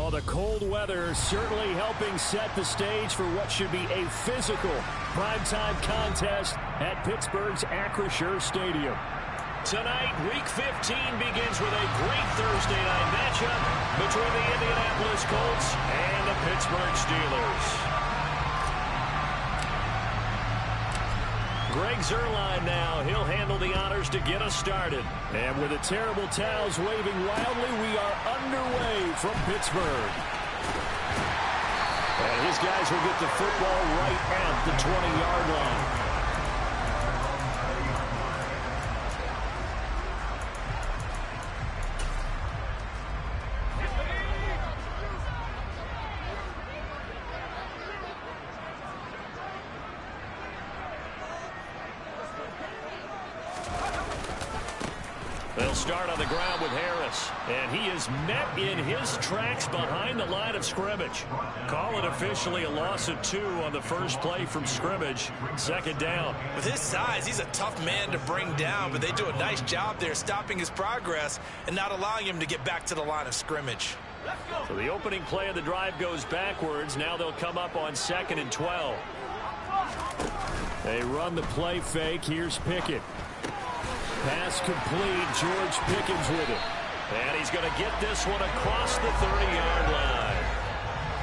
Well, the cold weather certainly helping set the stage for what should be a physical primetime contest at Pittsburgh's Acrisure Stadium. Tonight, Week 15 begins with a great Thursday night matchup between the Indianapolis Colts and the Pittsburgh Steelers. Greg Zuerlein now. He'll handle the honors to get us started. And with the terrible towels waving wildly, we are underway from Pittsburgh. And his guys will get the football right at the 20-yard line. They'll start on the ground with Harris, and he is met in his tracks behind the line of scrimmage. Call it officially a loss of 2 on the first play from scrimmage. Second down. With his size, he's a tough man to bring down, but they do a nice job there stopping his progress and not allowing him to get back to the line of scrimmage. So the opening play of the drive goes backwards. Now they'll come up on 2nd and 12. They run the play fake. Here's Pickett. Pass complete. George Pickens with it. And he's going to get this one across the 30-yard line.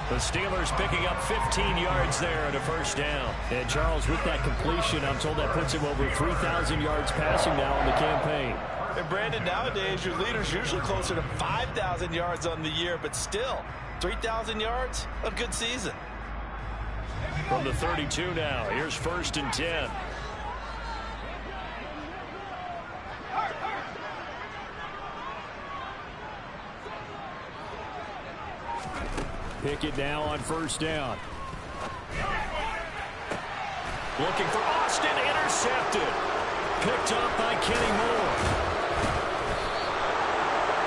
The Steelers picking up 15 yards there at a first down. And Charles, with that completion, I'm told that puts him over 3,000 yards passing now in the campaign. And Brandon, nowadays your leader's usually closer to 5,000 yards on the year, but still, 3,000 yards, a good season. From the 32 now, here's 1st and 10. Pickett now on 1st down. Looking for Austin, intercepted. Picked up by Kenny Moore.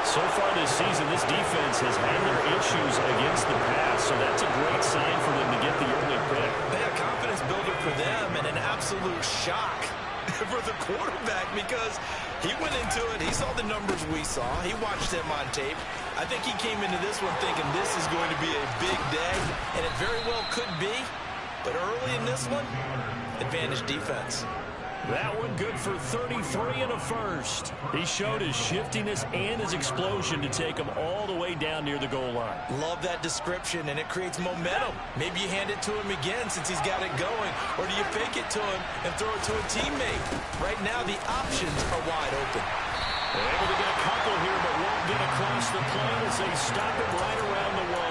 So far this season, this defense has had their issues against the pass, so that's a great sign for them to get the early pick. They a confidence builder for them and an absolute shock for the quarterback because he went into it. He saw the numbers we saw. He watched them on tape. I think he came into this one thinking this is going to be a big day, and it very well could be. But early in this one, advantage defense. That one good for 33 and a first. He showed his shiftiness and his explosion to take him all the way down near the goal line. Love that description, and it creates momentum. Maybe you hand it to him again since he's got it going, or do you fake it to him and throw it to a teammate? Right now, the options are wide open. They're able to get a couple here, but won't get across the plane as they stop it right around the 1.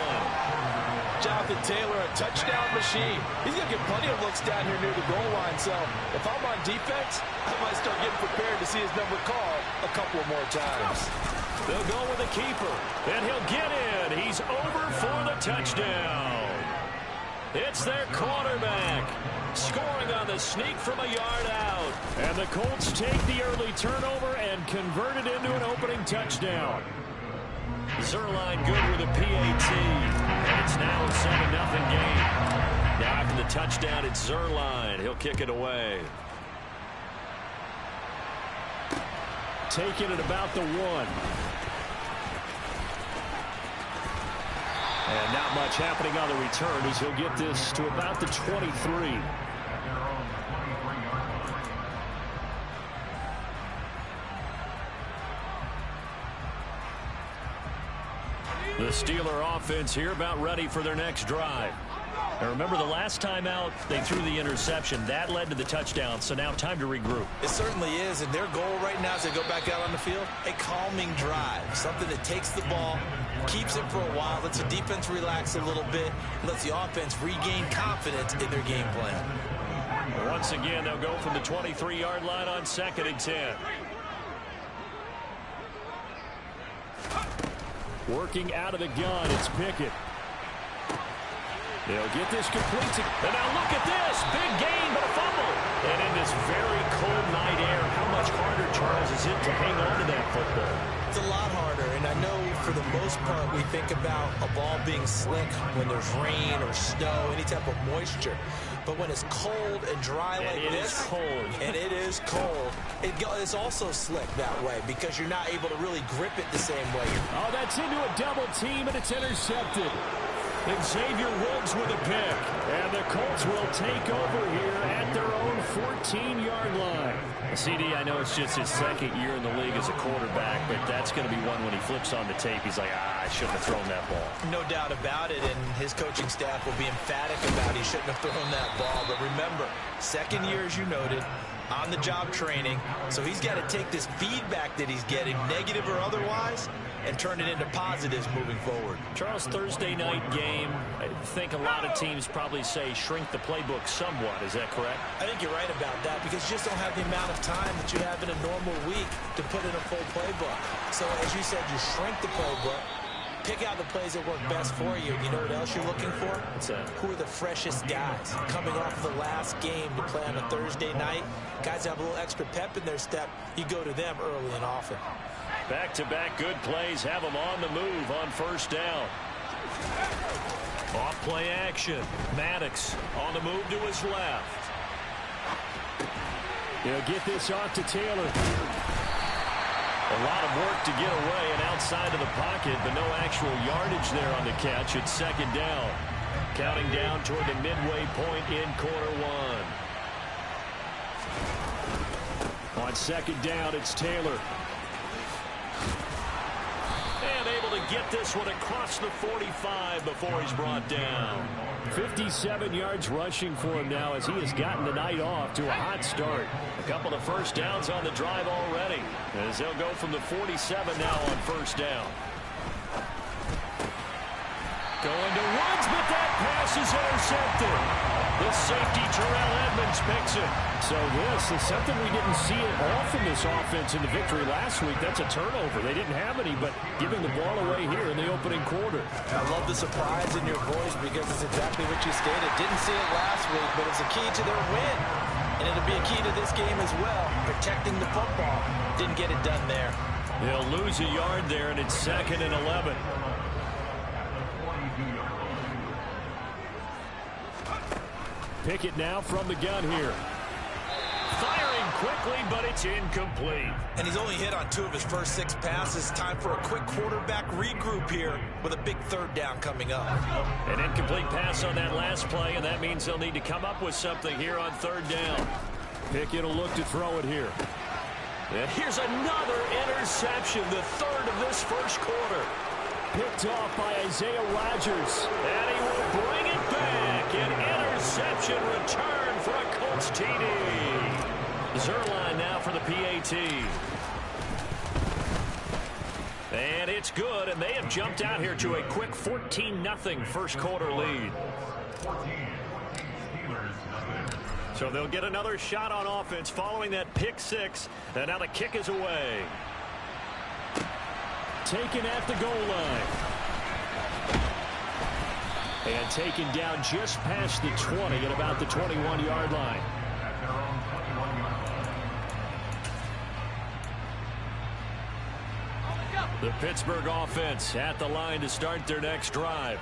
Jonathan Taylor, a touchdown machine. He's going to get plenty of looks down here near the goal line. So if I'm on defense, I might start getting prepared to see his number called a couple more times. They'll go with the keeper, and he'll get in. He's over for the touchdown. It's their quarterback scoring on the sneak from a yard out. And the Colts take the early turnover and convert it into an opening touchdown. Zuerlein good with a PAT. And it's now a 7-0 game. Now after the touchdown, it's Zuerlein. He'll kick it away. Taking it about the 1. And not much happening on the return as he'll get this to about the 23. The Steeler offense here about ready for their next drive. Now remember, the last time out, they threw the interception. That led to the touchdown, so now time to regroup. It certainly is, and their goal right now as they go back out on the field, a calming drive, something that takes the ball, keeps it for a while, lets the defense relax a little bit, and lets the offense regain confidence in their game plan. Once again, they'll go from the 23-yard line on 2nd and 10. Working out of the gun, it's Pickett. They'll get this complete. And now look at this. Big gain, but a fumble. And in this very cold night air, how much harder, Charles, is it to hang on to that football? It's a lot harder, and I know for the most part we think about a ball being slick when there's rain or snow, any type of moisture. But when it's cold and dry like this, and it is cold, it's also slick that way because you're not able to really grip it the same way. Oh, that's into a double team, and it's intercepted. Xavier Woods with a pick. And the Colts will take over here at their own 14-yard line. CD, I know it's just his second year in the league as a quarterback, but that's going to be one when he flips on the tape. He's like, I shouldn't have thrown that ball. No doubt about it, and his coaching staff will be emphatic about he shouldn't have thrown that ball. But remember, second year, as you noted, on-the-job training, so he's got to take this feedback that he's getting, negative or otherwise, and turn it into positives moving forward. Charles, Thursday night game, I think a lot of teams probably say shrink the playbook somewhat. Is that correct? I think you're right about that because you just don't have the amount of time that you have in a normal week to put in a full playbook. So as you said, you shrink the playbook, pick out the plays that work best for you. You know what else you're looking for? What's that? Who are the freshest guys coming off the last game to play on a Thursday night? Guys have a little extra pep in their step. You go to them early and often. Back-to-back good plays have them on the move on first down. Off play action. Maddox on the move to his left. He'll get this off to Taylor. A lot of work to get away and outside of the pocket, but no actual yardage there on the catch. It's second down. Counting down toward the midway point in quarter one. On second down, it's Taylor. And able to get this one across the 45 before he's brought down. 57 yards rushing for him now as he has gotten the night off to a hot start. A couple of first downs on the drive already as they'll go from the 47 now on first down. Going to Woods, but that pass is intercepted. The safety, Terrell Edmonds, picks it. So this is something we didn't see at all from this offense in the victory last week. That's a turnover. They didn't have any, but giving the ball away here in the opening quarter. I love the surprise in your voice because it's exactly what you stated. Didn't see it last week, but it's a key to their win. And it'll be a key to this game as well, protecting the football. Didn't get it done there. They'll lose a yard there, and it's second and 11. Pickett now from the gun here. Firing quickly, but it's incomplete. And he's only hit on 2 of his first 6 passes. Time for a quick quarterback regroup here with a big third down coming up. An incomplete pass on that last play, and that means they'll need to come up with something here on third down. Pickett will look to throw it here. And here's another interception, the third of this first quarter. Picked off by Isaiah Rodgers. And he will bring it back. An interception return for a Colts TD. Zerline now for the PAT. And it's good, and they have jumped out here to a quick 14-0 first quarter lead. So they'll get another shot on offense following that pick six. And now the kick is away. Taken at the goal line. And taken down just past the 20 at about the 21-yard line. The Pittsburgh offense at the line to start their next drive.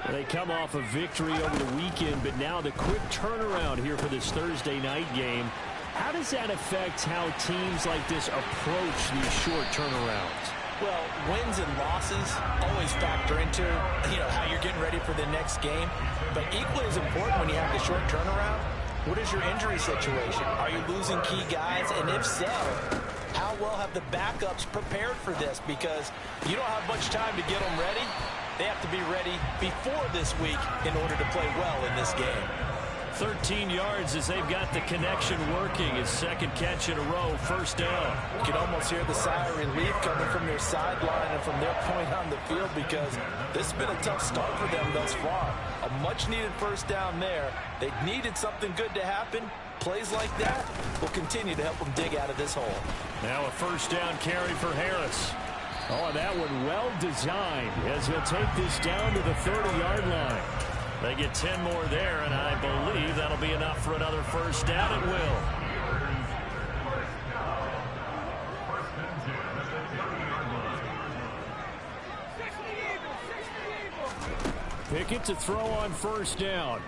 They come off a victory over the weekend, but now the quick turnaround here for this Thursday night game. How does that affect how teams like this approach these short turnarounds? Well, wins and losses always factor into, how you're getting ready for the next game. But equally as important when you have the short turnaround, what is your injury situation? Are you losing key guys? And if so, how well have the backups prepared for this? Because you don't have much time to get them ready. They have to be ready before this week in order to play well in this game. 13 yards as they've got the connection working. His second catch in a row, first down. You can almost hear the sigh of relief coming from their sideline and from their point on the field because this has been a tough start for them thus far. A much-needed first down there. They needed something good to happen. Plays like that will continue to help them dig out of this hole. Now a first down carry for Harris. Oh, that one well designed as he'll take this down to the 30-yard line. They get 10 more there, and I believe that'll be enough for another first down. It will. Pickett to throw on first down.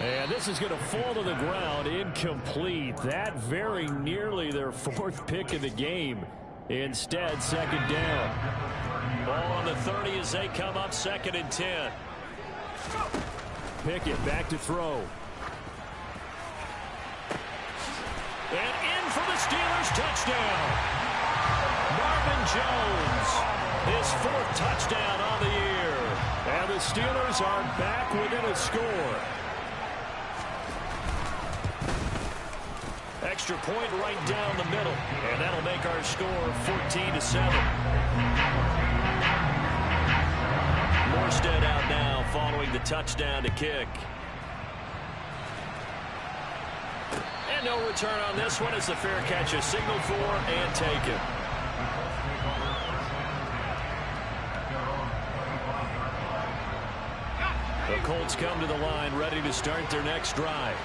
And this is going to fall to the ground, incomplete. That very nearly their fourth pick of the game. Instead, second down. Ball on the 30 as they come up, 2nd and 10. Pickett back to throw. And in for the Steelers, touchdown. Marvin Jones, his 4th touchdown on the year. And the Steelers are back within a score. Extra point right down the middle. And that'll make our score 14-7. Morstead out now following the touchdown to kick. And no return on this one as the fair catch is signaled for and taken. The Colts come to the line ready to start their next drive.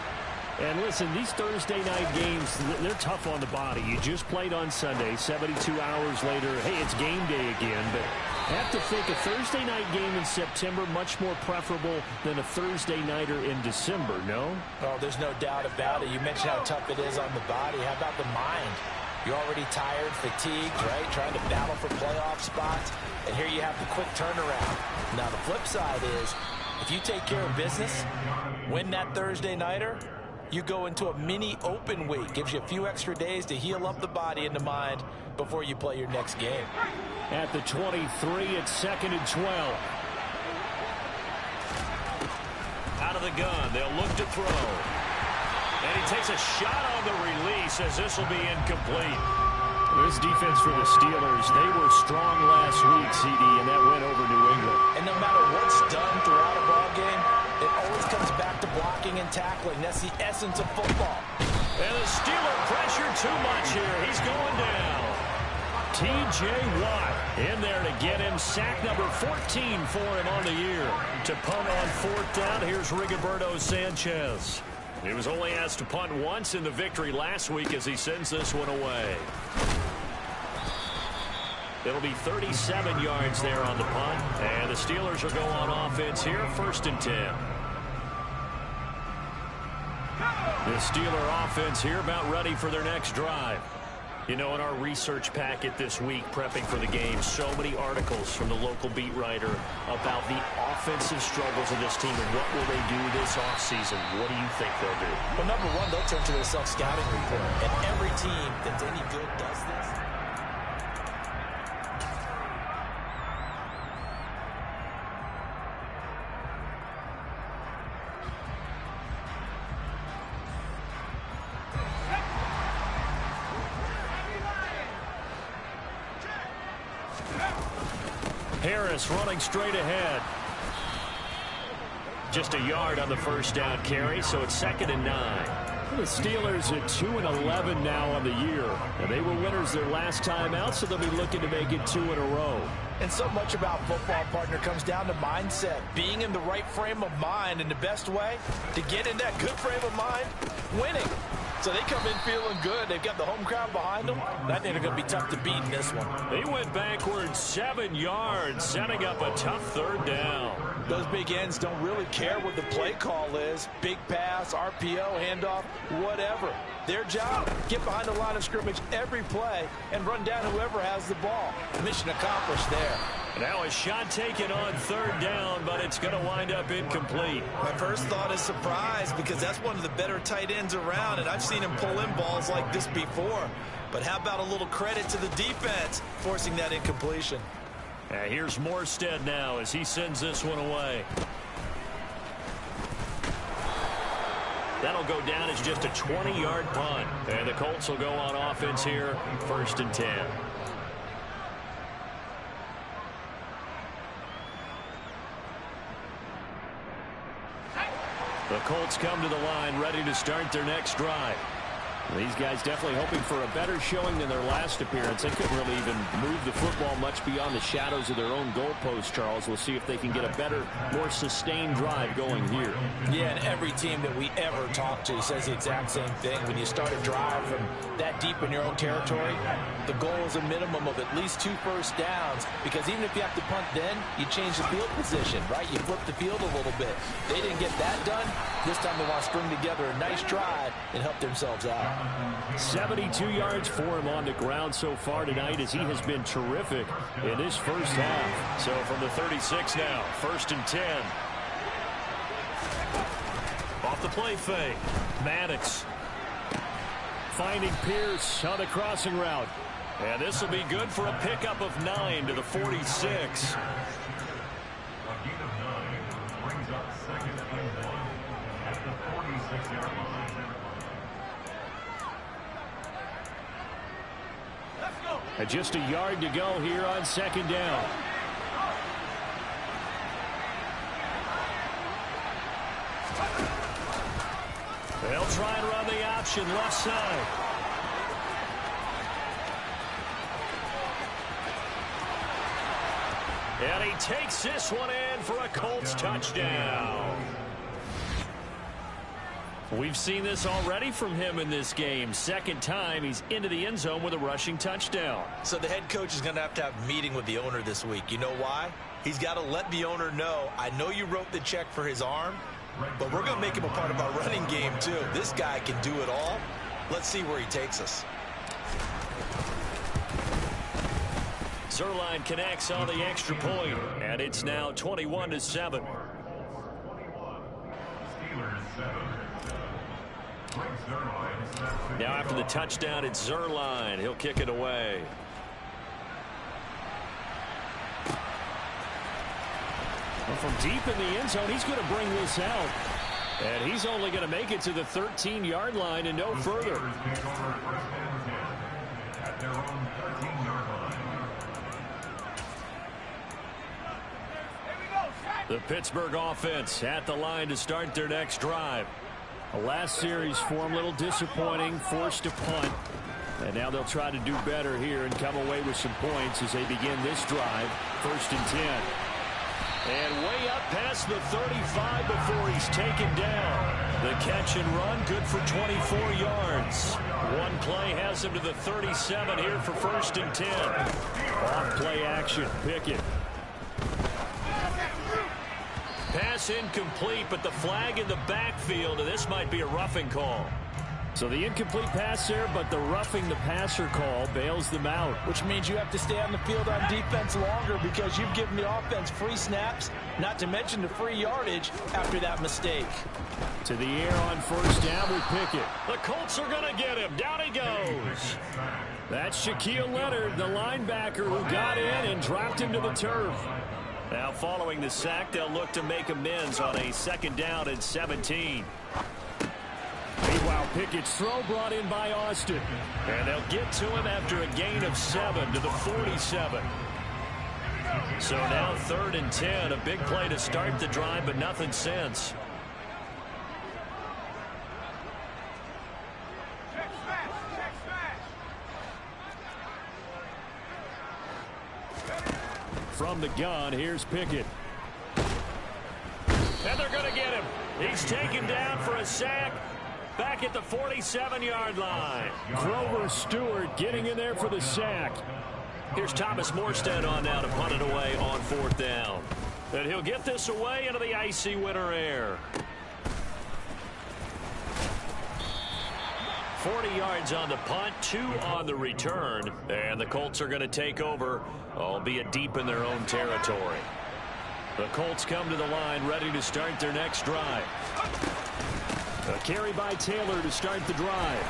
And listen, these Thursday night games, they're tough on the body. You just played on Sunday, 72 hours later. Hey, it's game day again. But I have to think a Thursday night game in September much more preferable than a Thursday nighter in December, no? Oh, there's no doubt about it. You mentioned how tough it is on the body. How about the mind? You're already tired, fatigued, right? Trying to battle for playoff spots. And here you have the quick turnaround. Now, the flip side is, if you take care of business, win that Thursday nighter, you go into a mini open week. Gives you a few extra days to heal up the body and the mind before you play your next game. At the 23, it's 2nd and 12. Out of the gun, they'll look to throw. And he takes a shot on the release as this will be incomplete. This defense for the Steelers, they were strong last week, CD, and that went over New England. And no matter what's done throughout a ball game, it always comes back to blocking and tackling. That's the essence of football. And the Steeler pressure too much here. He's going down. T.J. Watt in there to get him. Sack number 14 for him on the year. To punt on 4th down, here's Rigoberto Sanchez. He was only asked to punt once in the victory last week as he sends this one away. It'll be 37 yards there on the punt. And the Steelers will go on offense here, 1st and 10. The Steeler offense here about ready for their next drive. You know, in our research packet this week, prepping for the game, so many articles from the local beat writer about the offensive struggles of this team and what will they do this offseason. What do you think they'll do? Well, number one, they'll turn to their self-scouting report. And every team that's any good does this. Harris running straight ahead. Just a yard on the 1st down carry, so it's 2nd and 9. The Steelers at 2-11 now on the year. And they were winners their last time out, so they'll be looking to make it 2 in a row. And so much about football, partner, comes down to mindset. Being in the right frame of mind, and the best way to get in that good frame of mind, winning. So they come in feeling good. They've got the home crowd behind them. I think they're going to be tough to beat in this one. They went backwards 7 yards, setting up a tough 3rd down. Those big ends don't really care what the play call is. Big pass, RPO, handoff, whatever. Their job, get behind the line of scrimmage every play and run down whoever has the ball. Mission accomplished there. Now a shot taken on 3rd down, but it's going to wind up incomplete. My first thought is surprise, because that's one of the better tight ends around, and I've seen him pull in balls like this before. But how about a little credit to the defense forcing that incompletion? Here's Morstead now as he sends this one away. That'll go down as just a 20-yard punt. And the Colts will go on offense here, 1st and 10. The Colts come to the line ready to start their next drive. These guys definitely hoping for a better showing than their last appearance. They couldn't really even move the football much beyond the shadows of their own goalpost, Charles. We'll see if they can get a better, more sustained drive going here. Yeah, and every team that we ever talk to says the exact same thing. When you start a drive from that deep in your own territory, the goal is a minimum of at least 2 first downs, because even if you have to punt then, you change the field position, right? You flip the field a little bit. They didn't get that done. This time they want to string together a nice drive and help themselves out. 72 yards for him on the ground so far tonight, as he has been terrific in this first half. So from the 36 now, 1st and 10. Off the play fake. Maddox finding Pierce on the crossing route. And this will be good for a pickup of 9 to the 46. And just a yard to go here on 2nd down. They'll try and run the option left side. And he takes this one in for a Colts touchdown. We've seen this already from him in this game. 2nd time he's into the end zone with a rushing touchdown. So the head coach is going to have a meeting with the owner this week. You know why? He's got to let the owner know, I know you wrote the check for his arm, but we're going to make him a part of our running game too. This guy can do it all. Let's see where he takes us. Zerline connects on the extra point, and it's now 21-7. Now after the touchdown, it's Zerline. He'll kick it away. Well, from deep in the end zone, he's going to bring this out. And he's only going to make it to the 13-yard line and no further. The Pittsburgh offense at the line to start their next drive. The last series for them, a little disappointing, forced to punt. And now they'll try to do better here and come away with some points as they begin this drive. 1st and 10. And way up past the 35 before he's taken down. The catch and run, good for 24 yards. One play has him to the 37 here for 1st and 10. Off play action, Pickett. Pass incomplete, but the flag in the backfield, and this might be a roughing call. So the incomplete pass there, but the roughing the passer call bails them out. Which means you have to stay on the field on defense longer because you've given the offense free snaps, not to mention the free yardage after that mistake. To the air on 1st down with Pickett. The Colts are going to get him. Down he goes. That's Shaquille Leonard, the linebacker who got in and dropped him to the turf. Now following the sack, they'll look to make amends on a 2nd down and 17. Meanwhile, Pickett's throw brought in by Austin. And they'll get to him after a gain of 7 to the 47. So now 3rd and 10. A big play to start the drive, but nothing since. From the gun, here's Pickett. And they're going to get him. He's taken down for a sack back at the 47-yard line. Grover Stewart getting in there for the sack. Here's Thomas Morstead on now to punt it away on 4th down. And he'll get this away into the icy winter air. 40 yards on the punt, 2 on the return. And the Colts are going to take over, albeit deep in their own territory. The Colts come to the line ready to start their next drive. A carry by Taylor to start the drive.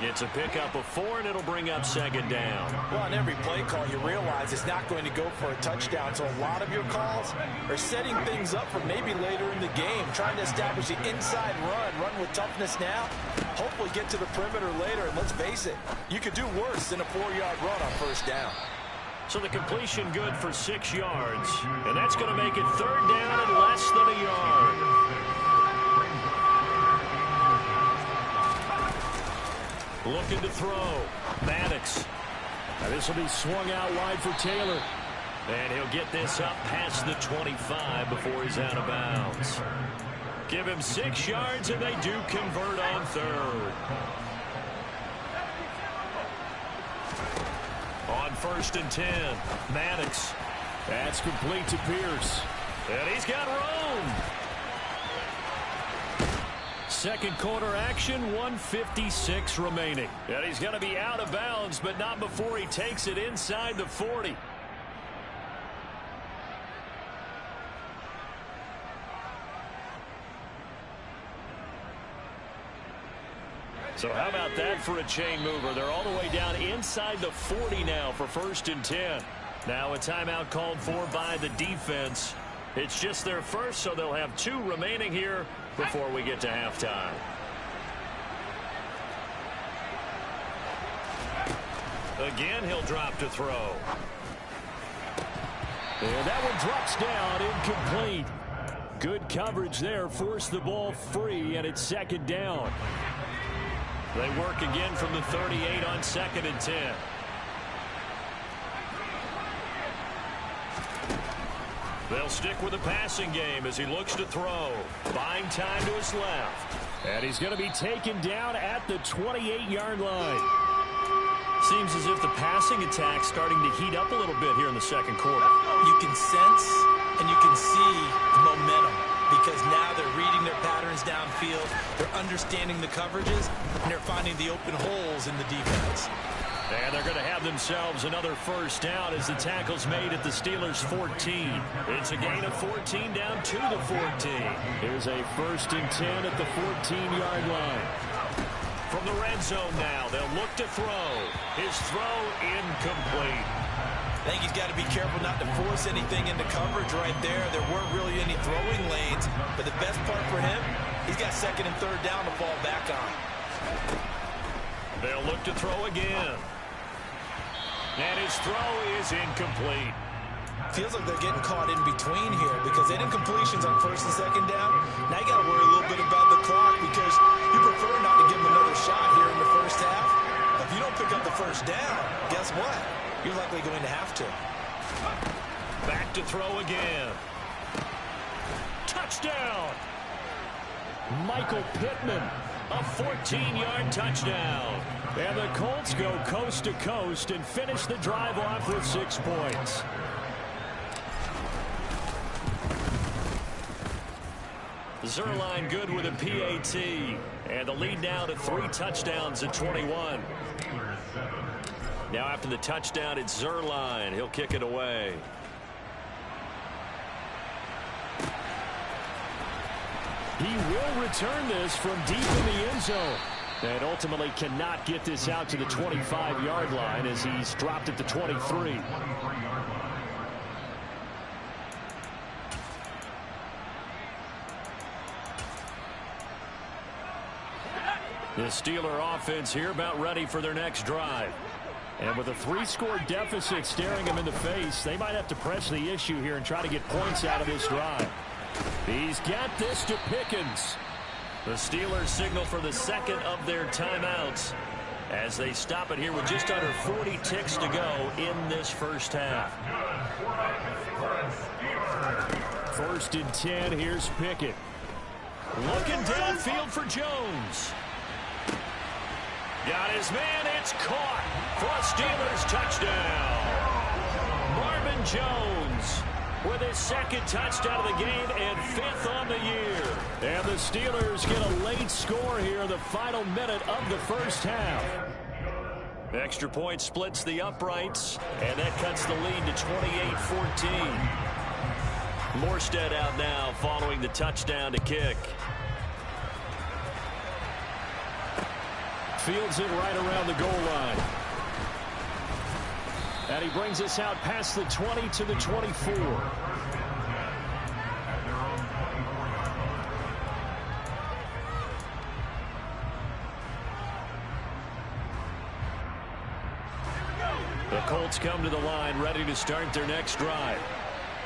It's a pickup of 4, and it'll bring up 2nd down. Well, on every play call, you realize it's not going to go for a touchdown. So a lot of your calls are setting things up for maybe later in the game, trying to establish the inside run with toughness now, hopefully get to the perimeter later. And let's face it, you could do worse than a 4-yard run on 1st down. So the completion good for 6 yards, and that's going to make it 3rd down and less than a yard. Looking to throw. Maddox. Now this will be swung out wide for Taylor. And he'll get this up past the 25 before he's out of bounds. Give him 6 yards, and they do convert on third. On 1st and 10, Maddox. That's complete to Pierce. And he's got room. Second quarter action, 1:56 remaining. And he's going to be out of bounds, but not before he takes it inside the 40. So how about that for a chain mover? They're all the way down inside the 40 now for 1st and 10. Now a timeout called for by the defense. It's just their first, so they'll have 2 remaining here before we get to halftime. Again, he'll drop to throw. And that one drops down, incomplete. Good coverage there, forced the ball free, and it's 2nd down. They work again from the 38 on 2nd and 10. They'll stick with the passing game as he looks to throw. Buying time to his left. And he's going to be taken down at the 28-yard line. Seems as if the passing attack's starting to heat up a little bit here in the 2nd quarter. You can sense and you can see the momentum, because now they're reading their patterns downfield, they're understanding the coverages, and they're finding the open holes in the defense. And they're going to have themselves another 1st down as the tackle's made at the Steelers' 14. It's a gain of 14 down to the 14. Here's a 1st and 10 at the 14-yard line. From the red zone now, they'll look to throw. His throw incomplete. I think he's got to be careful not to force anything into coverage right there. There weren't really any throwing lanes, but the best part for him, he's got 2nd and 3rd down to fall back on. They'll look to throw again. And his throw is incomplete. Feels like they're getting caught in between here, because they didn't completions on 1st and 2nd down. Now you got to worry a little bit about the clock, because you prefer not to give them another shot here in the 1st half. If you don't pick up the 1st down, guess what? You're likely going to have to. Back to throw again. Touchdown! Michael Pittman, a 14-yard touchdown. And the Colts go coast to coast and finish the drive off with 6 points. Zerline good with a PAT. And the lead now to 3 touchdowns at 21. Now after the touchdown, it's Zerline. He'll kick it away. He will return this from deep in the end zone. And ultimately cannot get this out to the 25-yard line as he's dropped at the 23. The Steeler offense here about ready for their next drive. And with a 3-score deficit staring him in the face, they might have to press the issue here and try to get points out of this drive. He's got this to Pickens. The Steelers signal for the 2nd of their timeouts as they stop it here with just under 40 ticks to go in this 1st half. 1st and 10, here's Pickett. Looking downfield for Jones. Got his man, it's caught for a Steelers touchdown. Marvin Jones with his 2nd touchdown of the game and 5th on the year. And the Steelers get a late score here in the final minute of the 1st half. Extra point splits the uprights, and that cuts the lead to 28-14. Morstead out now following the touchdown to kick. Fields it right around the goal line. And he brings us out past the 20 to the 24. The Colts come to the line ready to start their next drive.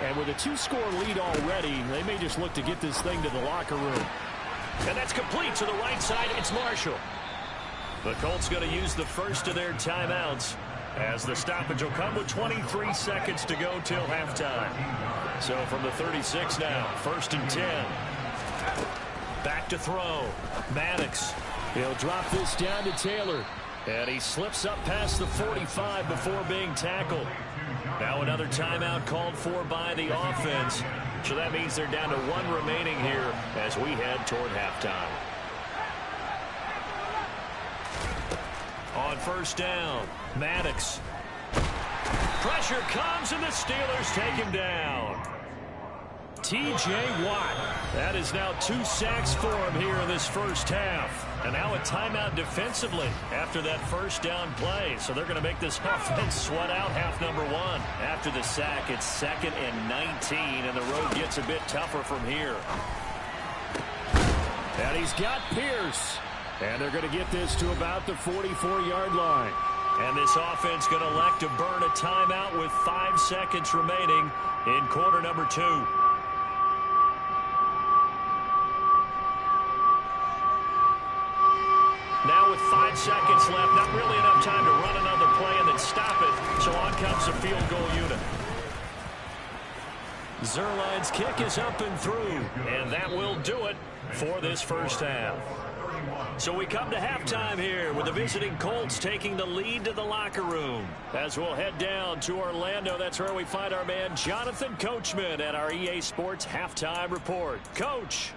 And with a 2-score lead already, they may just look to get this thing to the locker room. And that's complete to the right side. It's Marshall. The Colts going to use the first of their timeouts as the stoppage will come with 23 seconds to go till halftime. So from the 36 now, 1st and 10. Back to throw. Maddox. He'll drop this down to Taylor. And he slips up past the 45 before being tackled. Now another timeout called for by the offense. So that means they're down to 1 remaining here as we head toward halftime. On 1st down, Maddox. Pressure comes and the Steelers take him down. T.J. Watt. That is now 2 sacks for him here in this first half. And now a timeout defensively after that 1st down play. So they're going to make this offense sweat out half number 1. After the sack, it's 2nd and 19, and the road gets a bit tougher from here. And he's got Pierce. And they're going to get this to about the 44-yard line. And this offense going to elect to burn a timeout with 5 seconds remaining in quarter number 2. Now with 5 seconds left, not really enough time to run another play and then stop it. So on comes the field goal unit. Zerline's kick is up and through, and that will do it for this first half. So we come to halftime here with the visiting Colts taking the lead to the locker room. As we'll head down to Orlando, that's where we find our man Jonathan Coachman at our EA Sports Halftime Report. Coach.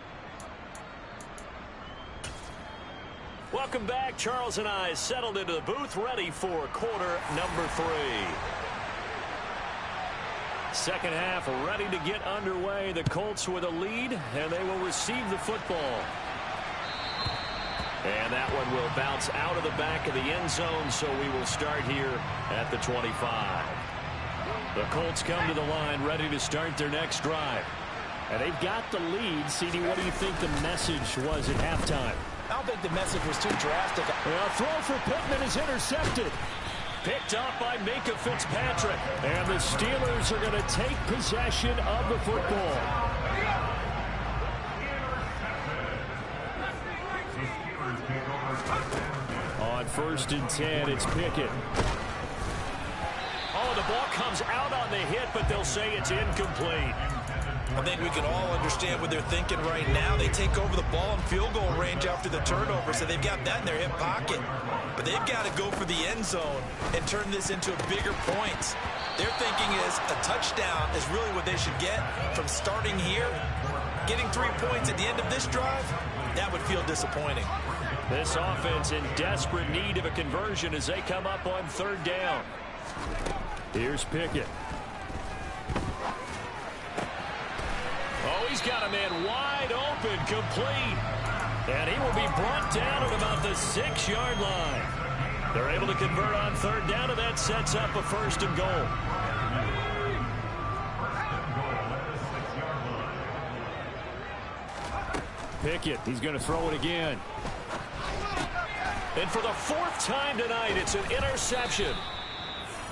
Welcome back. Charles and I settled into the booth, ready for quarter number 3. Second half ready to get underway. The Colts with a lead, and they will receive the football. And that one will bounce out of the back of the end zone, so we will start here at the 25. The Colts come to the line ready to start their next drive. And they've got the lead. CD, what do you think the message was at halftime? I don't think the message was too drastic. A throw for Pittman is intercepted. Picked up by Minka Fitzpatrick. And the Steelers are going to take possession of the football. On 1st and 10, it's Pickett. Oh, the ball comes out on the hit, but they'll say it's incomplete. I think we can all understand what they're thinking right now. They take over the ball in field goal range after the turnover, so they've got that in their hip pocket. But they've got to go for the end zone and turn this into bigger points. Their thinking is a touchdown is really what they should get from starting here. Getting 3 points at the end of this drive, that would feel disappointing. This offense in desperate need of a conversion as they come up on 3rd down. Here's Pickett. Oh, he's got a man wide open, complete. And he will be brought down at about the 6-yard line. They're able to convert on 3rd down, and that sets up a 1st and goal. Pickett, he's going to throw it again. And for the 4th time tonight, it's an interception.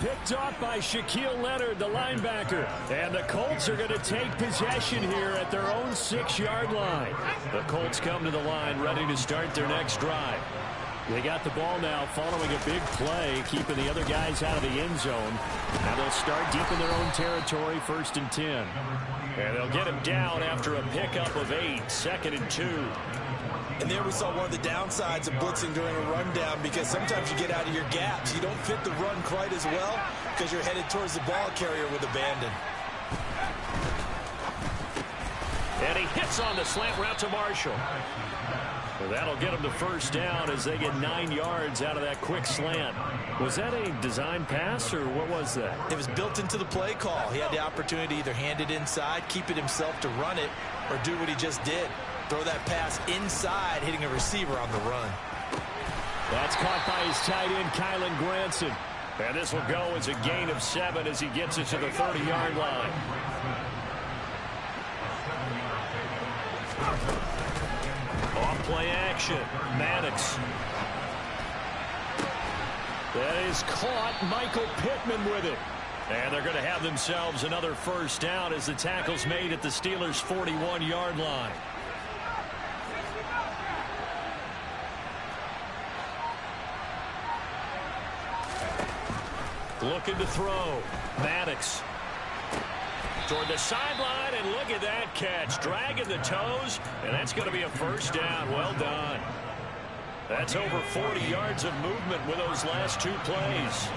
Picked off by Shaquille Leonard, the linebacker. And the Colts are going to take possession here at their own 6-yard line. The Colts come to the line ready to start their next drive. They got the ball now following a big play, keeping the other guys out of the end zone. Now they'll start deep in their own territory, 1st and 10. And they'll get him down after a pickup of 8, 2nd and 2. And there we saw one of the downsides of blitzing during a rundown, because sometimes you get out of your gaps. You don't fit the run quite as well because you're headed towards the ball carrier with abandon. And he hits on the slant route to Marshall. Well, that'll get him the 1st down as they get 9 yards out of that quick slant. Was that a design pass, or what was that? It was built into the play call. He had the opportunity to either hand it inside, keep it himself to run it, or do what he just did. Throw that pass inside, hitting a receiver on the run. That's caught by his tight end, Kylan Granson. And this will go as a gain of 7 as he gets it to the 30-yard line. Off play action. Maddox. That is caught. Michael Pittman with it. And they're going to have themselves another 1st down as the tackle's made at the Steelers' 41-yard line. Looking to throw. Maddox. Toward the sideline, and look at that catch. Dragging the toes, and that's going to be a first down. Well done. That's over 40 yards of movement with those last 2 plays.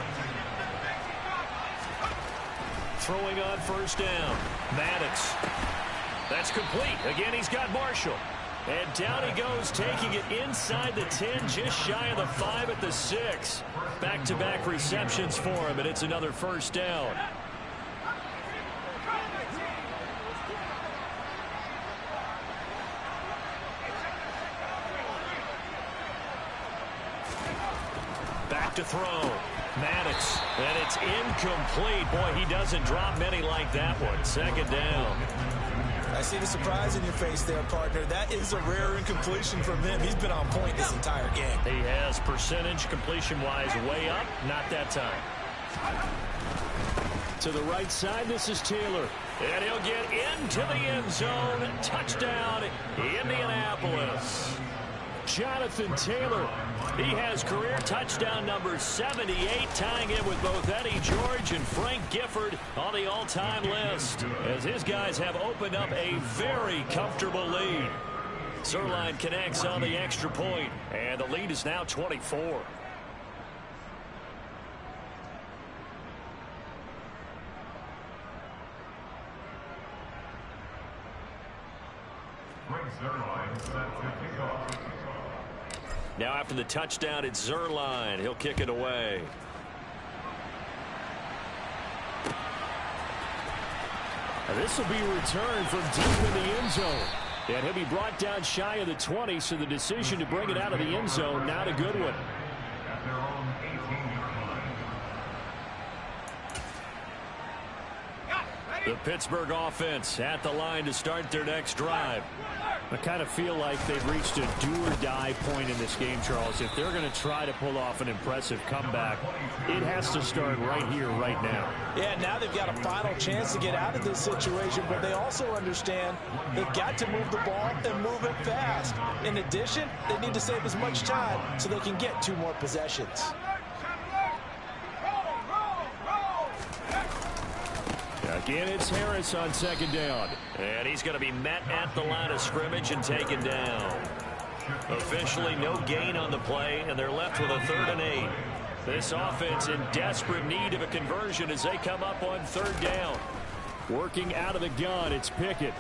Throwing on first down. Maddox. That's complete. Again, he's got Marshall. And down he goes, taking it inside the 10, just shy of the 5 at the 6. Back-to-back receptions for him, and it's another first down. Back to throw. Maddox. And it's incomplete. Boy, he doesn't drop many like that one. Second down. I see the surprise in your face there, partner. That is a rare incompletion from him. He's been on point this entire game. He has percentage completion-wise way up. Not that time. To the right side, this is Taylor. And he'll get into the end zone. Touchdown, Indianapolis. Jonathan Taylor. He has career touchdown number 78, tying it with both Eddie George and Frank Gifford on the all-time list, as his guys have opened up a very comfortable lead. Zerline connects on the extra point, and the lead is now 24. Now after the touchdown, it's Zerline. He'll kick it away. And this will be returned from deep in the end zone. And he'll be brought down shy of the 20, so the decision to bring it out of the end zone, not a good one. The Pittsburgh offense at the line to start their next drive. I kind of feel like they've reached a do-or-die point in this game, Charles. If they're going to try to pull off an impressive comeback, it has to start right here, right now. Yeah, now they've got a final chance to get out of this situation, but they also understand they've got to move the ball and move it fast. In addition, they need to save as much time so they can get 2 more possessions. Again, it's Harris on second down. And he's going to be met at the line of scrimmage and taken down. Officially no gain on the play, and they're left with a 3rd and 8. This offense in desperate need of a conversion as they come up on 3rd down. Working out of the gun, it's Pickett.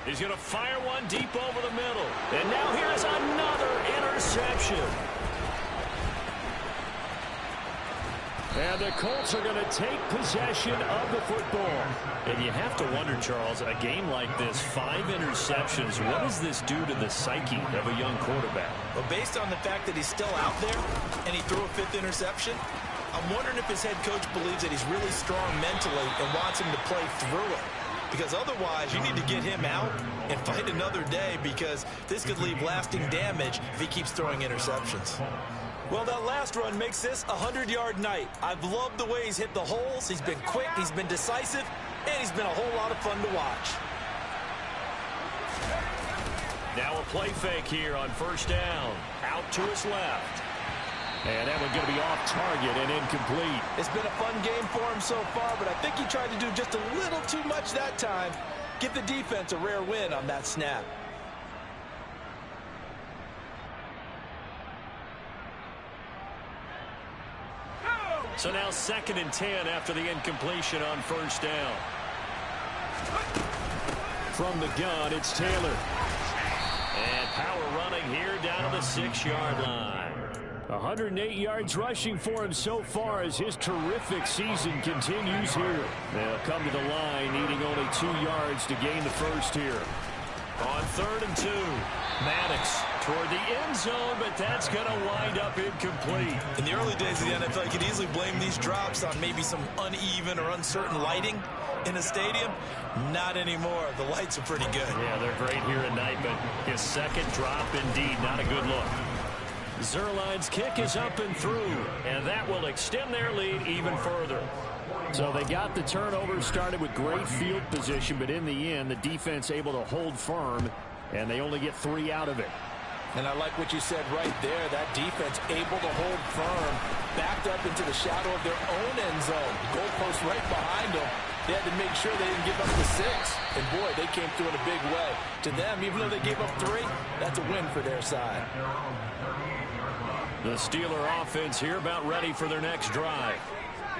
He's going to fire one deep over the middle. And now here's another interception. And the Colts are going to take possession of the football. And you have to wonder, Charles, a game like this, 5 interceptions, what does this do to the psyche of a young quarterback? Well, based on the fact that he's still out there and he threw a 5th interception, I'm wondering if his head coach believes that he's really strong mentally and wants him to play through it. Because otherwise, you need to get him out and fight another day, because this could leave lasting damage if he keeps throwing interceptions. Well, that last run makes this a 100-yard night. I've loved the way he's hit the holes. He's been quick, he's been decisive, and he's been a whole lot of fun to watch. Now a play fake here on 1st down. Out to his left. And that one's going to be off target and incomplete. It's been a fun game for him so far, but I think he tried to do just a little too much that time. Give the defense a rare win on that snap. So now 2nd and 10 after the incompletion on 1st down. From the gun, it's Taylor. And power running here down to the 6-yard line. 108 yards rushing for him so far as his terrific season continues here. They'll come to the line, needing only 2 yards to gain the first here. On 3rd and 2, Maddox toward the end zone, but that's going to wind up incomplete. In the early days of the NFL, you could easily blame these drops on maybe some uneven or uncertain lighting in a stadium. Not anymore. The lights are pretty good. Yeah, they're great here at night, but his 2nd drop, indeed, not a good look. Zerline's kick is up and through, and that will extend their lead even further. So they got the turnover started with great field position, but in the end, the defense able to hold firm, and they only get 3 out of it. And I like what you said right there. That defense able to hold firm. backed up into the shadow of their own end zone. Goalpost right behind them. They had to make sure they didn't give up the 6. And, boy, they came through in a big way. To them, even though they gave up 3, that's a win for their side. The Steeler offense here about ready for their next drive.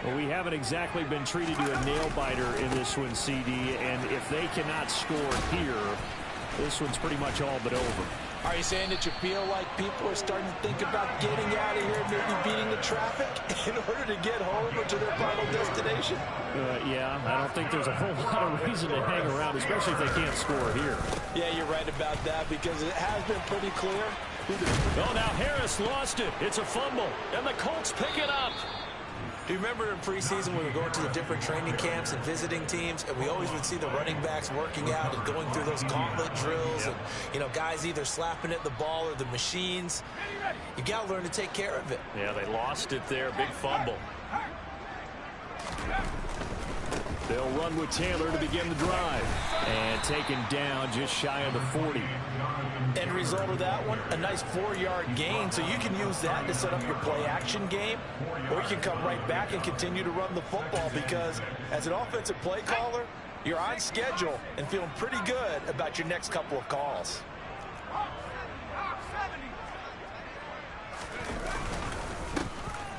Well, we haven't exactly been treated to a nail-biter in this one, CD. And if they cannot score here, this one's pretty much all but over. Are you saying that you feel like people are starting to think about getting out of here, maybe beating the traffic in order to get home or to their final destination? Yeah, I don't think there's a whole lot of reason to hang around, especially if they can't score here. Yeah, you're right about that because it has been pretty clear. Oh, now Harris lost it. It's a fumble, and the Colts pick it up. Do you remember in preseason when we were going to the different training camps and visiting teams, and we always would see the running backs working out and going through those gauntlet drills, and, you know, guys either slapping at the ball or the machines. You got to learn to take care of it. Yeah, they lost it there. Big fumble. They'll run with Taylor to begin the drive. And taken down just shy of the 40. End result of that one, a nice 4-yard gain. So you can use that to set up your play-action game, or you can come right back and continue to run the football because as an offensive play caller, you're on schedule and feeling pretty good about your next couple of calls.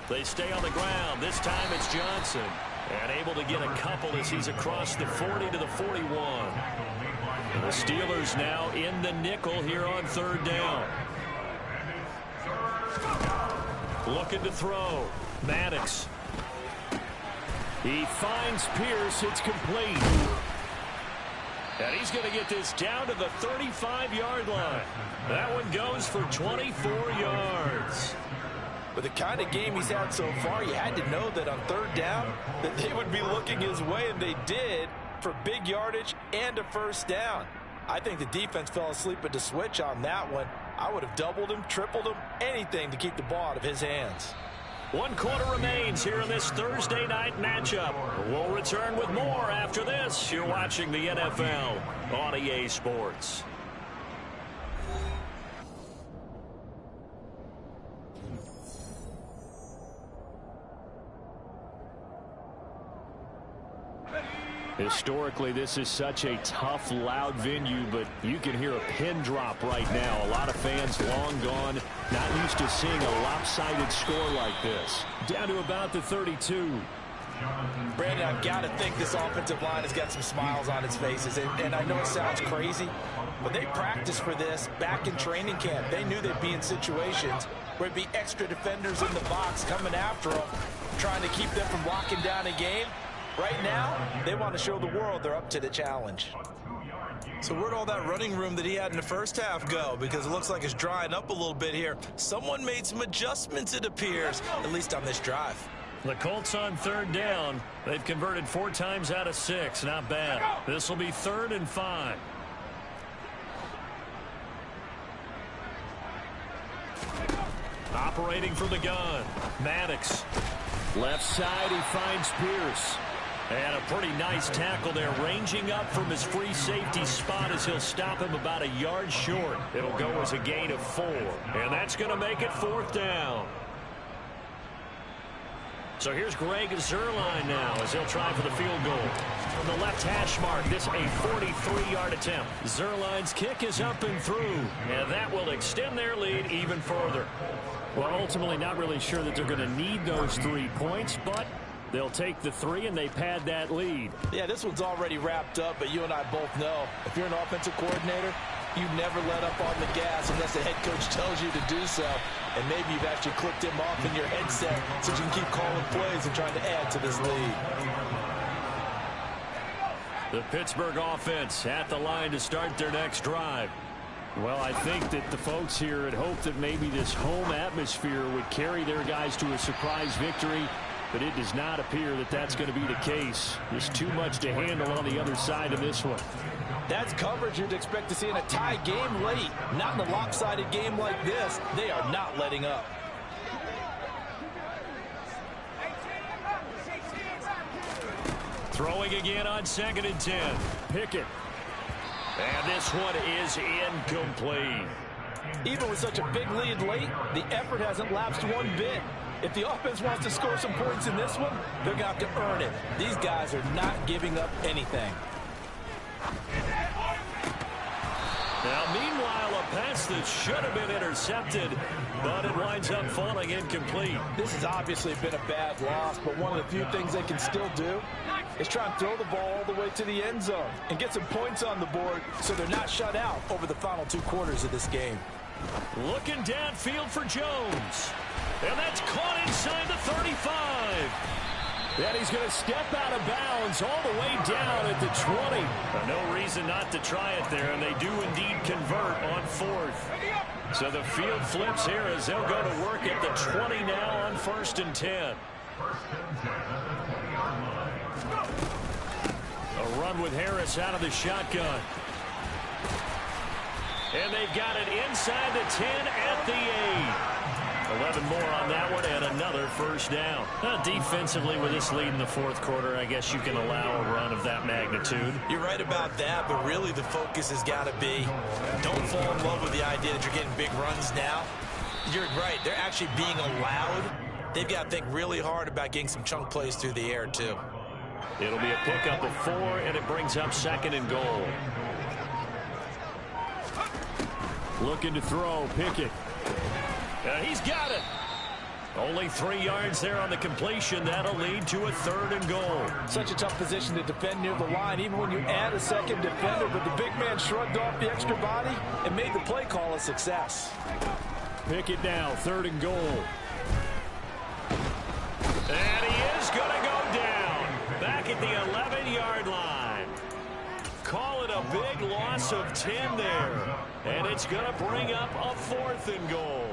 They stay on the ground. This time it's Johnson. And able to get a couple as he's across the 40 to the 41. And the Steelers now in the nickel here on 3rd down. Looking to throw. Maddox. He finds Pierce. It's complete. And he's going to get this down to the 35-yard line. That one goes for 24 yards. With the kind of game he's had so far, you had to know that on 3rd down that they would be looking his way, and they did for big yardage and a 1st down. I think the defense fell asleep at the switch on that one. I would have doubled him, tripled him, anything to keep the ball out of his hands. 1 quarter remains here in this Thursday night matchup. We'll return with more after this. You're watching the NFL on EA Sports. Historically, this is such a tough, loud venue, but you can hear a pin drop right now. A lot of fans long gone, not used to seeing a lopsided score like this. Down to about the 32. Brandon, I've got to think this offensive line has got some smiles on its faces. And I know it sounds crazy, but they practiced for this back in training camp. They knew they'd be in situations where it'd be extra defenders in the box coming after them, trying to keep them from locking down a game. Right now, they want to show the world they're up to the challenge. So where'd all that running room that he had in the first half go? Because it looks like it's drying up a little bit here. Someone made some adjustments, it appears, at least on this drive. The Colts on 3rd down. They've converted 4 times out of 6. Not bad. This will be 3rd and 5. Operating from the gun. Maddox. Left side, he finds Pierce. And a pretty nice tackle there, ranging up from his free safety spot as he'll stop him about a yard short. It'll go as a gain of 4. And that's going to make it 4th down. So here's Greg Zuerlein now as he'll try for the field goal. From the left hash mark, this a 43-yard attempt. Zuerlein's kick is up and through, and that will extend their lead even further. Well, ultimately not really sure that they're going to need those 3 points, but they'll take the 3 and they pad that lead. Yeah, this one's already wrapped up, but you and I both know if you're an offensive coordinator, you never let up on the gas unless the head coach tells you to do so. And maybe you've actually clicked him off in your headset so you can keep calling plays and trying to add to this lead. The Pittsburgh offense at the line to start their next drive. Well, I think that the folks here had hoped that maybe this home atmosphere would carry their guys to a surprise victory, but it does not appear that that's going to be the case. There's too much to handle on the other side of this one. That's coverage you'd expect to see in a tie game late. Not in a lopsided game like this. They are not letting up. Throwing again on 2nd and 10. Pickett. And this one is incomplete. Even with such a big lead late, the effort hasn't lapsed one bit. If the offense wants to score some points in this one, they're going to have to earn it. These guys are not giving up anything. Now, meanwhile, a pass that should have been intercepted, but it winds up falling incomplete. This has obviously been a bad loss, but one of the few things they can still do is try and throw the ball all the way to the end zone and get some points on the board so they're not shut out over the final 2 quarters of this game. Looking downfield for Jones. And that's caught inside the 35. And he's going to step out of bounds all the way down at the 20. No reason not to try it there, and they do indeed convert on 4th. So the field flips here as they'll go to work at the 20 now on 1st and 10. A run with Harris out of the shotgun. And they've got it inside the 10 at the 8. 11 more on that one and another first down. Defensively, with this lead in the 4th quarter, I guess you can allow a run of that magnitude. You're right about that, but really the focus has got to be don't fall in love with the idea that you're getting big runs now. You're right. They're actually being allowed. They've got to think really hard about getting some chunk plays through the air, too. It'll be a pickup of 4, and it brings up 2nd and goal. Looking to throw, Pickett. He's got it. Only 3 yards there on the completion. That'll lead to a 3rd and goal. Such a tough position to defend near the line, even when you add a second defender. But the big man shrugged off the extra body and made the play call a success. Pickett now, 3rd and goal. And he is going to go down. Back at the 11-yard line. Call it a big loss of 10 there. And it's going to bring up a 4th and goal.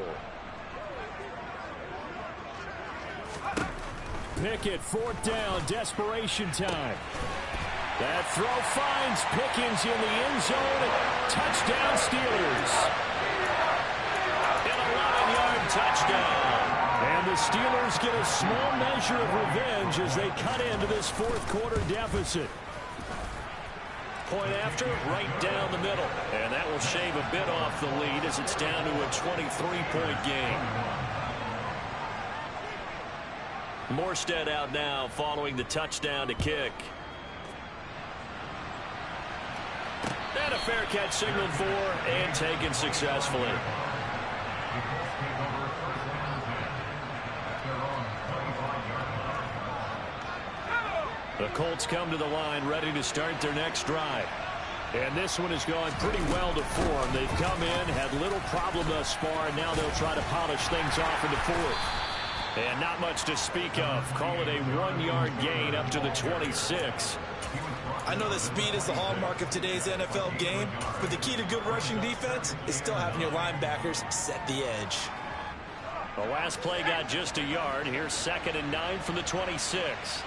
Pickett, 4th down, desperation time. That throw finds Pickens in the end zone. Touchdown, Steelers. An 11-yard touchdown. And the Steelers get a small measure of revenge as they cut into this 4th quarter deficit. Point after, right down the middle. And that will shave a bit off the lead as it's down to a 23-point game. Morstead out now following the touchdown to kick. And a fair catch signaled for and taken successfully. The Colts come to the line ready to start their next drive. And this one has gone pretty well to form. They've come in, had little problem thus far, and now they'll try to polish things off in the 4th. And not much to speak of. Call it a 1-yard gain up to the 26. I know that speed is the hallmark of today's NFL game, but the key to good rushing defense is still having your linebackers set the edge. The last play got just a yard. Here's 2nd and 9 from the 26.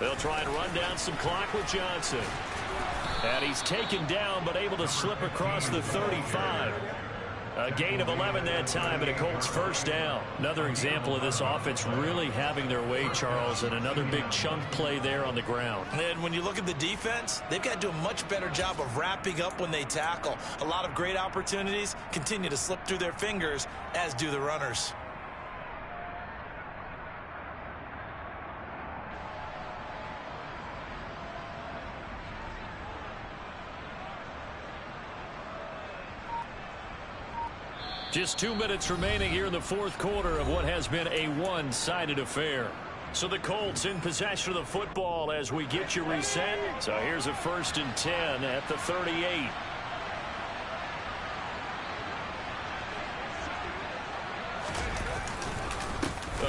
They'll try and run down some clock with Johnson. And he's taken down, but able to slip across the 35. A gain of 11 that time, and a Colts first down. Another example of this offense really having their way, Charles, and another big chunk play there on the ground. And when you look at the defense, they've got to do a much better job of wrapping up when they tackle. A lot of great opportunities continue to slip through their fingers, as do the runners. Just 2 minutes remaining here in the 4th quarter of what has been a one-sided affair. So the Colts in possession of the football as we get you reset. So here's a 1st and 10 at the 38.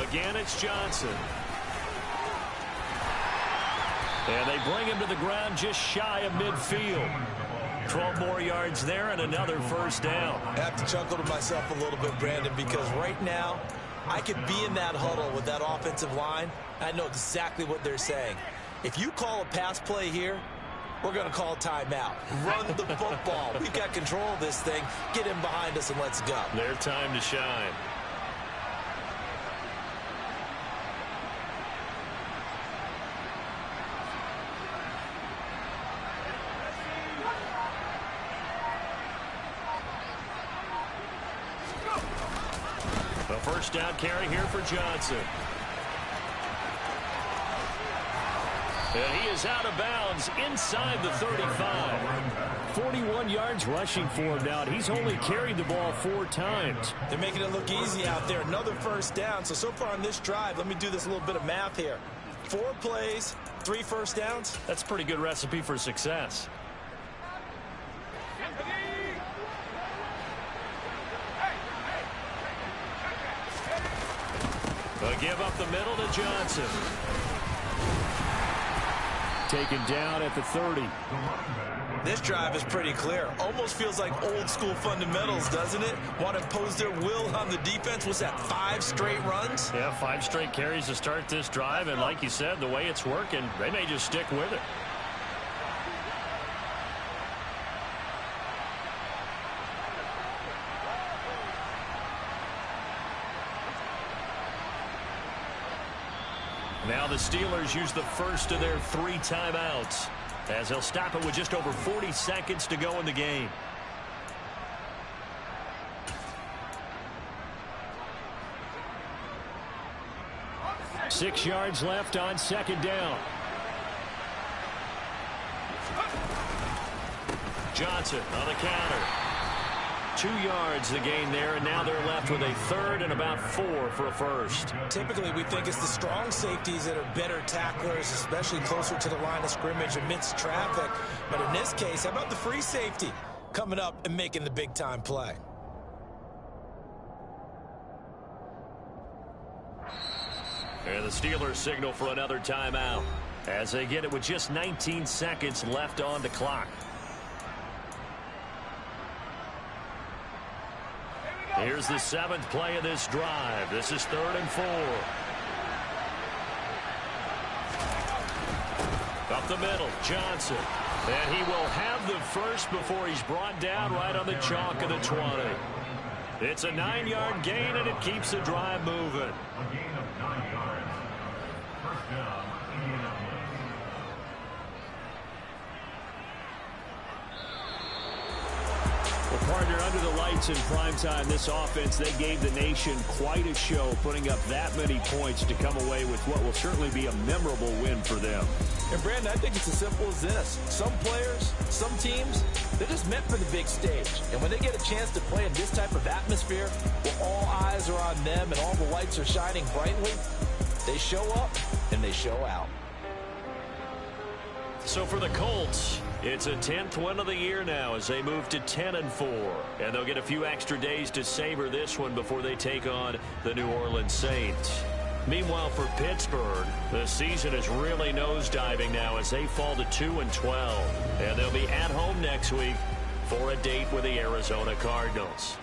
Again, it's Johnson. And they bring him to the ground just shy of midfield. 12 more yards there and another first down. I have to chuckle to myself a little bit, Brandon, because right now I could be in that huddle with that offensive line. I know exactly what they're saying. If you call a pass play here, we're going to call a timeout. Run the football. We've got control of this thing. Get in behind us and let's go. Their time to shine. first down carry here for Johnson. And he is out of bounds inside the 35. 41 yards rushing for him now. He's only carried the ball 4 times. They're making it look easy out there. Another first down. So far on this drive, let me do this little bit of math here. 4 plays, 3 first downs. That's a pretty good recipe for success. They'll give up the middle to Johnson. Taken down at the 30. This drive is pretty clear. Almost feels like old school fundamentals, doesn't it? Want to impose their will on the defense. Was that 5 straight runs? Yeah, 5 straight carries to start this drive. And like you said, the way it's working, they may just stick with it. Now the Steelers use the first of their 3 timeouts, as they'll stop it with just over 40 seconds to go in the game. Six yards left on second down. Johnson on the counter. 2 yards the gain there, and now they're left with a third and about 4 for a first. Typically, we think it's the strong safeties that are better tacklers, especially closer to the line of scrimmage amidst traffic. But in this case, how about the free safety coming up and making the big-time play? And the Steelers signal for another timeout as they get it with just 19 seconds left on the clock. Here's the 7th play of this drive. This is 3rd and 4. Up the middle, Johnson. And he will have the first before he's brought down right on the chalk of the 20. It's a 9-yard gain, and it keeps the drive moving. Well, partner, under the lights in primetime, this offense, they gave the nation quite a show, putting up that many points to come away with what will certainly be a memorable win for them. And, Brandon, I think it's as simple as this. Some players, some teams, they're just meant for the big stage. And when they get a chance to play in this type of atmosphere, where all eyes are on them and all the lights are shining brightly, they show up and they show out. So for the Colts, it's a 10th win of the year now as they move to 10-4. And they'll get a few extra days to savor this one before they take on the New Orleans Saints. Meanwhile, for Pittsburgh, the season is really nosediving now as they fall to 2-12. And they'll be at home next week for a date with the Arizona Cardinals.